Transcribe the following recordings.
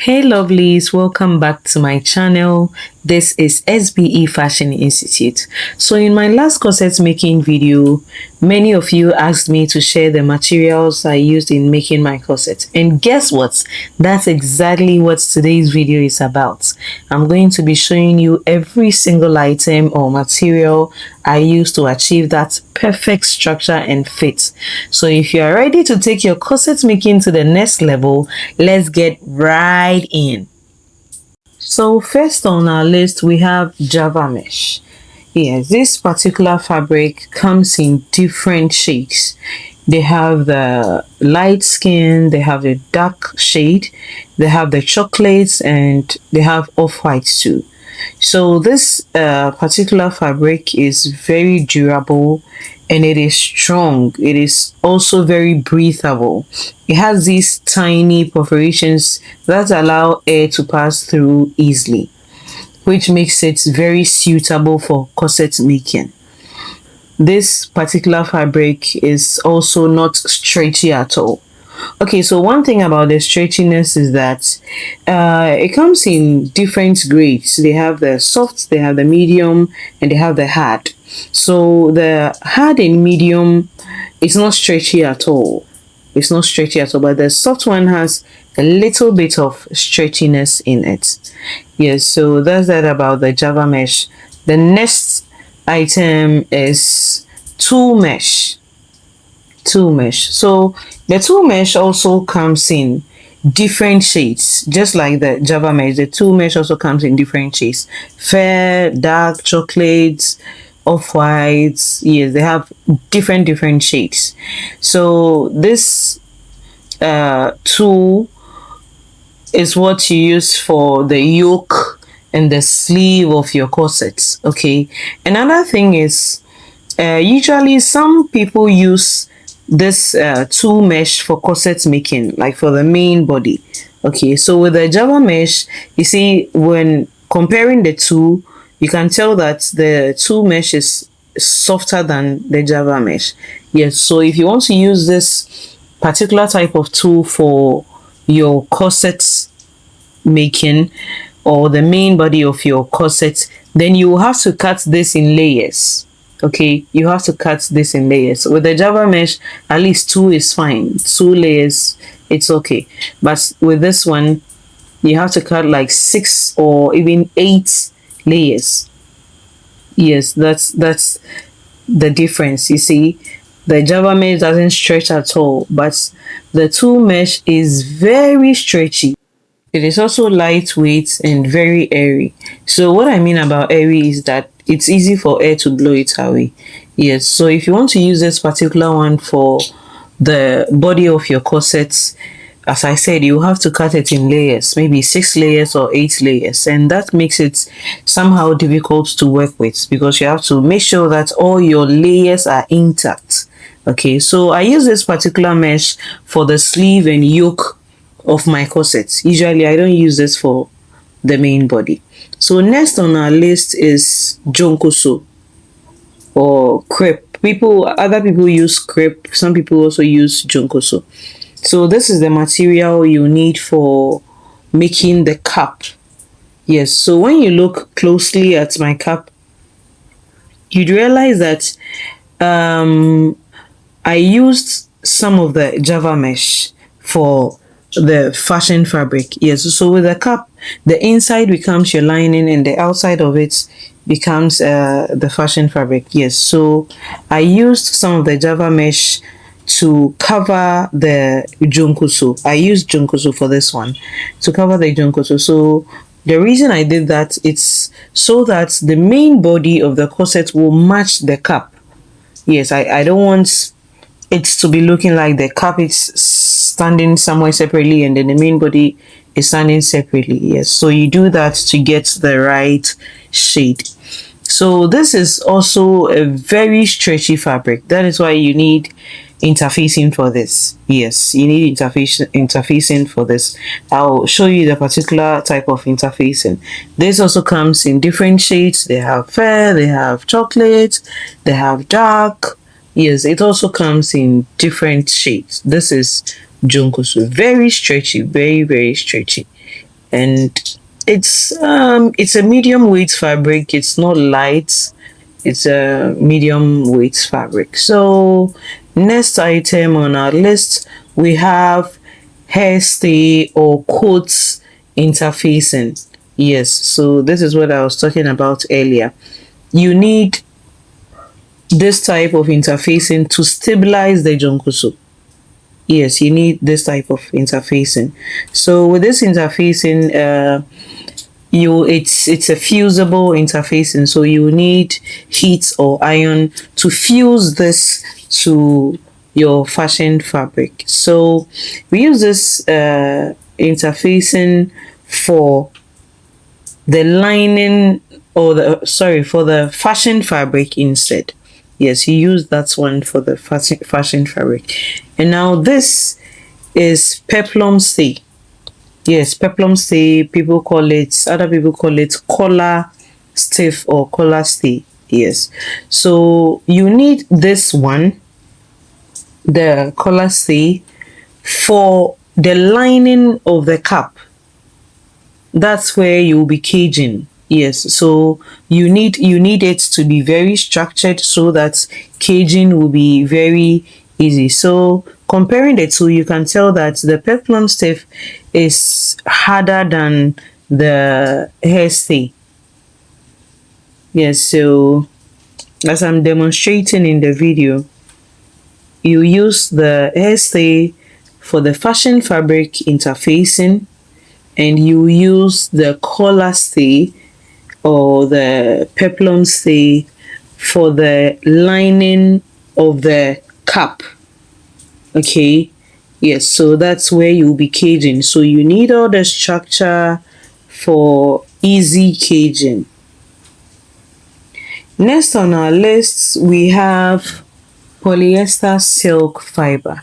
Hey lovelies, welcome back to my channel. This is SBE Fashion Institute. So in my last corset making video, many of you asked me to share the materials I used in making my corset. And guess what? That's exactly what today's video is about. I'm going to be showing you every single item or material I used to achieve that perfect structure and fit. So if you are ready to take your corset making to the next level, let's get right in. So first on our list we have Java mesh. Yes, this particular fabric comes in different shades. They have the light skin, they have the dark shade, they have the chocolates, and they have off-white too. So this particular fabric is very durable and it is strong. It is also very breathable. It has these tiny perforations that allow air to pass through easily, which makes it very suitable for corset making. This particular fabric is also not stretchy at all. Okay, so one thing about the stretchiness is that it comes in different grades. They have the soft, they have the medium, and they have the hard. So the hard and medium is not stretchy at all. It's not stretchy at all, but the soft one has a little bit of stretchiness in it. Yes, so that's that about the Java mesh. The next item is tool mesh. Tool mesh. So the tool mesh also comes in different shades, just like the Java mesh. The tool mesh also comes in different shades: fair, dark, chocolates, off-whites. Yes, they have different shades. So this tool is what you use for the yoke and the sleeve of your corsets. Okay, another thing is usually some people use this tool mesh for corset making, like for the main body. Okay, so with the Java mesh, you see, when comparing the two, you can tell that the tool mesh is softer than the Java mesh. Yes, so if you want to use this particular type of tool for your corset making or the main body of your corset, then you will have to cut this in layers. Okay, you have to cut this in layers. With the Java mesh, at least two is fine. 2 layers, it's okay. But with this one, you have to cut like 6 or even 8 layers. Yes, that's the difference. You see, the Java mesh doesn't stretch at all, but the tool mesh is very stretchy. It is also lightweight and very airy. So what I mean about airy is that it's easy for air to blow it away. Yes, so if you want to use this particular one for the body of your corsets, as I said, you have to cut it in layers, maybe 6 layers or 8 layers, and that makes it somehow difficult to work with because you have to make sure that all your layers are intact. Okay, so I use this particular mesh for the sleeve and yoke of my corsets. Usually I don't use this for the main body. So next on our list is jonkoso or crepe. Other people use crepe, some people also use jonkoso. So this is the material you need for making the cap. Yes, so when you look closely at my cap, you'd realize that I used some of the Java mesh for the fashion fabric. Yes, so with the cap, the inside becomes your lining and the outside of it becomes the fashion fabric. Yes, so I used some of the Java mesh to cover the jonkoso. I used jonkoso for this one to cover the jonkoso. So the reason I did that, it's so that the main body of the corset will match the cap. Yes, I don't want it to be looking like the cap is standing somewhere separately and then the main body is standing separately. Yes, so you do that to get the right shade. So this is also a very stretchy fabric. That is why you need interfacing for this. Yes, you need interfacing for this. I'll show you the particular type of interfacing. This also comes in different shades. They have fair, they have chocolate, they have dark. Yes, it also comes in different shades. This is jonkoso, very stretchy, very stretchy. and it's a medium weight fabric. It's not light. It's a medium weight fabric. So next item on our list, we have hairstay or coats interfacing. Yes, so this is what I was talking about earlier. You need this type of interfacing to stabilize the jonkoso. Yes, you need this type of interfacing. So with this interfacing, it's a fusible interfacing, so you need heat or iron to fuse this to your fashion fabric. So we use this interfacing for the lining, or the sorry, for the fashion fabric instead. Yes, you use that one for the fashion fabric. And now this is peplum stay. Yes, peplum stay, people call it, other people call it collar stiff or collar stay. Yes, so you need this one, the collar stay, for the lining of the cap. That's where you'll be caging. Yes, so you need it to be very structured so that caging will be very easy. So comparing the two, you can tell that the peplum stiff is harder than the hairstay. Yes, so as I'm demonstrating in the video, you use the hairstay for the fashion fabric interfacing, and you use the collar stay or the peplum stay for the lining of the cap. Okay, yes, so that's where you'll be caging. So you need all the structure for easy caging. Next on our list, we have polyester silk fiber.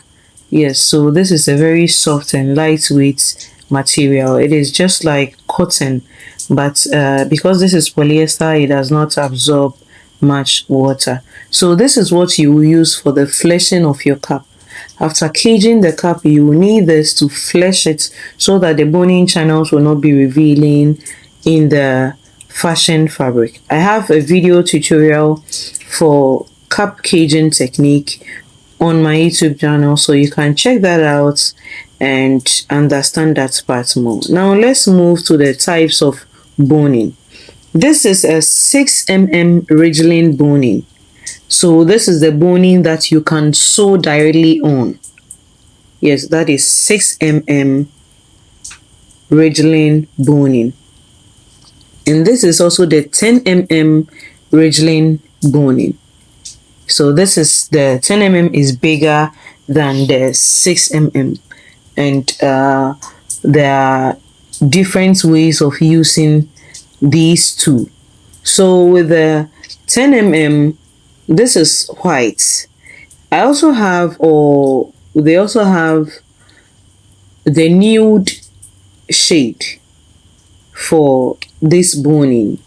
Yes, so this is a very soft and lightweight material. It is just like cotton, but because this is polyester, it does not absorb much water. So this is what you will use for the fleshing of your cap. After caging the cap, you will need this to flesh it so that the boning channels will not be revealing in the fashion fabric. I have a video tutorial for cap caging technique on my YouTube channel, so you can check that out and understand that part more. Now let's move to the types of boning. This is a 6 mm Rigilene boning. So this is the boning that you can sew directly on. Yes, that is 6 mm Rigilene boning. And this is also the 10 mm Rigilene boning. So this is the 10 mm is bigger than the 6 mm, and there are different ways of using these two. So with the 10 mm, this is white. I also have, or they also have, the nude shade for this boning.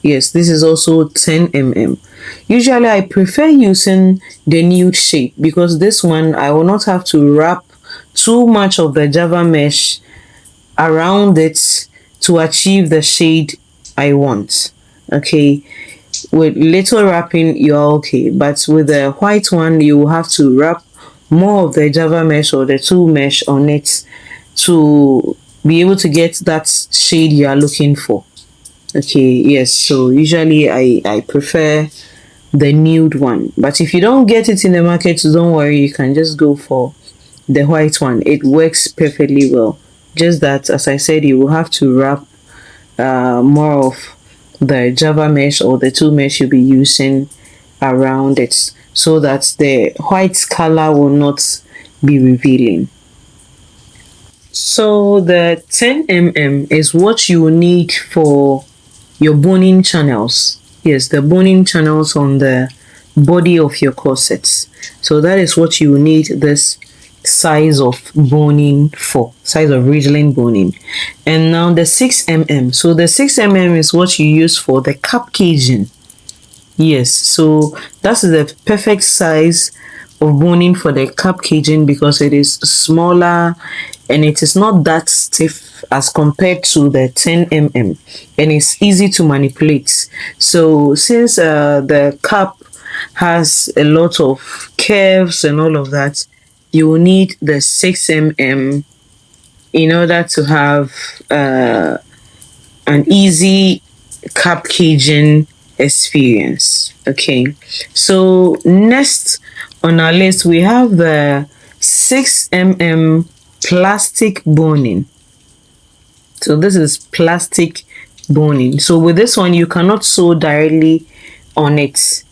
Yes, this is also 10 mm. Usually I prefer using the nude shade because this one I will not have to wrap too much of the Java mesh around it to achieve the shade I want. Okay, with little wrapping you're okay, but with the white one you will have to wrap more of the Java mesh or the tool mesh on it to be able to get that shade you are looking for. Okay, yes, so usually I prefer the nude one, but if you don't get it in the market, don't worry, you can just go for the white one. It works perfectly well, just that, as I said, you will have to wrap more of the Java mesh or the tool mesh you'll be using around it so that the white color will not be revealing. So the 10 mm is what you need for your boning channels. Yes, the boning channels on the body of your corsets. So that is what you need this size of boning for, size of Rigilene boning. And now the 6 mm. So the 6 mm is what you use for the cap caging. Yes, so that's the perfect size of boning for the cap caging because it is smaller and it is not that stiff as compared to the 10 mm, and it's easy to manipulate. So since the cap has a lot of curves and all of that, you will need the 6 mm in order to have an easy cap caging experience. Okay, so next on our list we have the 6 mm plastic boning. So this is plastic boning. So with this one you cannot sew directly on it.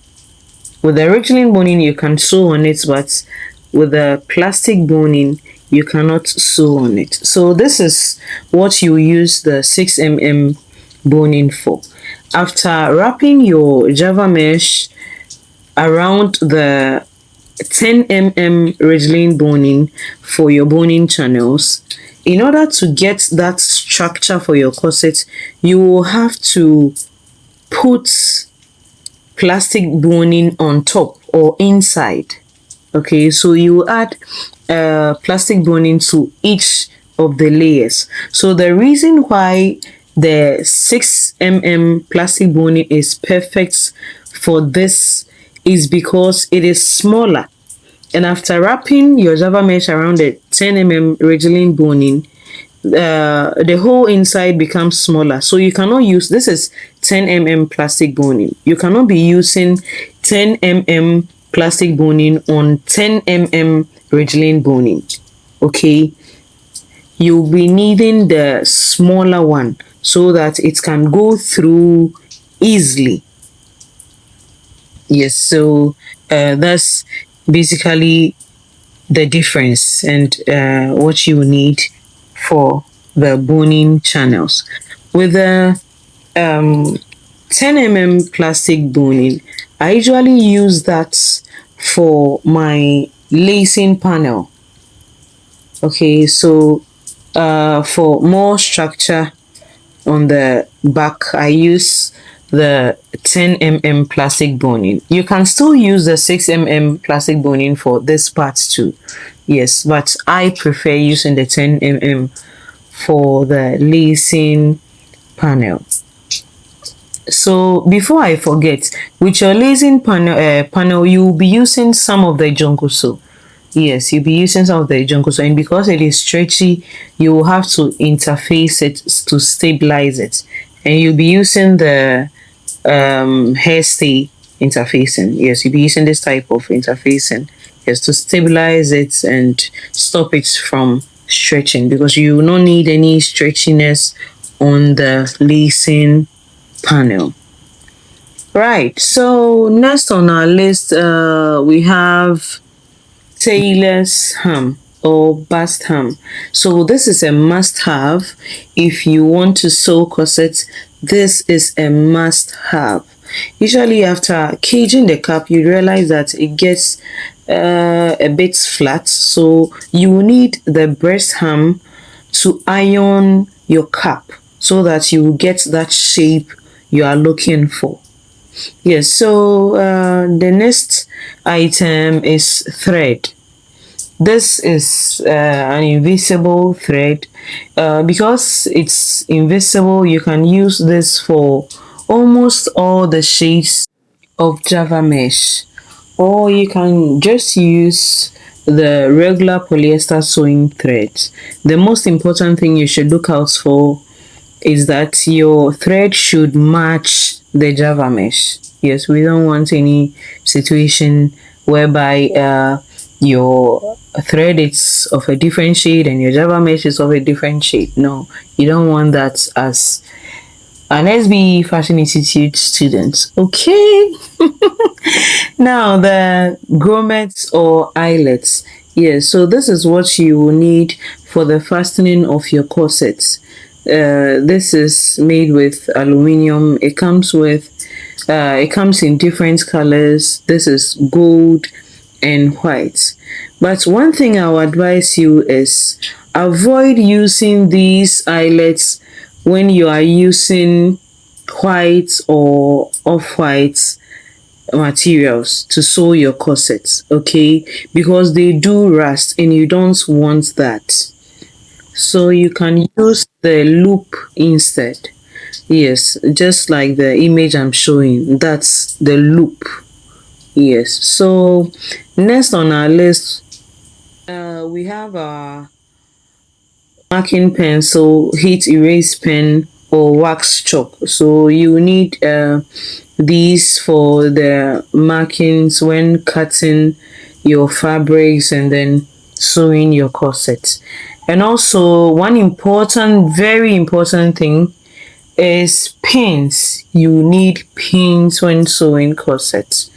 With the Rigilene boning you can sew on it, but with the plastic boning you cannot sew on it. So this is what you use the 6 mm boning for. After wrapping your Java mesh around the 10 mm Rigilene boning for your boning channels, in order to get that structure for your corset, you will have to put plastic boning on top or inside. Okay, so you add plastic boning to each of the layers. So the reason why the 6 mm plastic boning is perfect for this is because it is smaller, and after wrapping your Java mesh around the 10 mm Rigilene boning, the whole inside becomes smaller. So you cannot use, this is 10 mm plastic boning. You cannot be using 10 mm plastic boning on 10 mm Rigilene boning. Okay, you'll be needing the smaller one so that it can go through easily. Yes, so that's basically the difference and what you need for the boning channels. With the 10 mm plastic boning, I usually use that for my lacing panel. Okay, so for more structure on the back, I use the 10 mm plastic boning. You can still use the 6 mm plastic boning for this part too. Yes, but I prefer using the 10 mm for the lacing panel. So before I forget, with your lacing panel, you will be using some of the jonkoso. Yes, you'll be using some of the jonkoso, and because it is stretchy, you will have to interface it to stabilize it, and you'll be using the hairstay interfacing. Yes, you'll be using this type of interfacing, yes, to stabilize it and stop it from stretching, because you will not need any stretchiness on the lacing panel. Right, so next on our list we have tailor's hem or bust hem. So this is a must have if you want to sew corsets. This is a must have. Usually after caging the cap, you realize that it gets a bit flat, so you need the breast hem to iron your cap so that you get that shape you are looking for. Yes, so the next item is thread. This is an invisible thread. Because it's invisible, you can use this for almost all the shades of Java mesh, or you can just use the regular polyester sewing thread. The most important thing you should look out for is that your thread should match the Java mesh. Yes, we don't want any situation whereby your thread is of a different shade and your Java mesh is of a different shade. No, you don't want that as an SBE Fashion Institute student. Okay. Now the grommets or eyelets. Yes, so this is what you will need for the fastening of your corsets. This is made with aluminium. It comes in different colors. This is gold and white. But one thing I would advise you is avoid using these eyelets when you are using white or off-white materials to sew your corsets, okay? Because they do rust and you don't want that. So you can use the loop instead. Yes, just like the image I'm showing, that's the loop. Yes. So next on our list, we have our marking pencil, heat erase pen, or wax chalk. So you need these for the markings when cutting your fabrics and then sewing your corset. And also one important, very important thing is pins. You need pins when sewing corsets.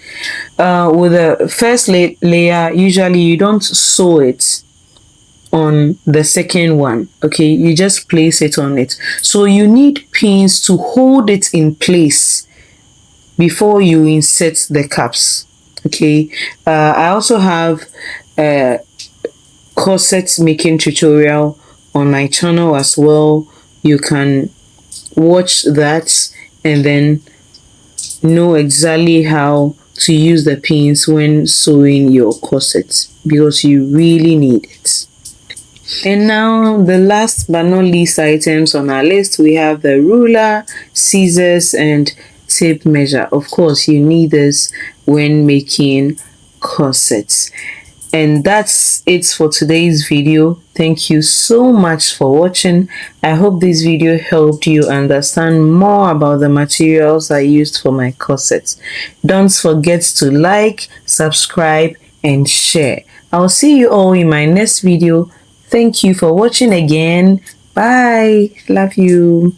With the first layer, usually you don't sew it on the second one. Okay, you just place it on it. So you need pins to hold it in place before you insert the caps. Okay, I also have a corset making tutorial on my channel as well. You can watch that and then know exactly how to use the pins when sewing your corset, because you really need it. And now the last but not least items on our list, we have the ruler, scissors, and tape measure. Of course, you need this when making corsets. And that's it for today's video. Thank you so much for watching. I hope this video helped you understand more about the materials I used for my corsets. Don't forget to like, subscribe, and share. I'll see you all in my next video. Thank you for watching again. Bye. Love you.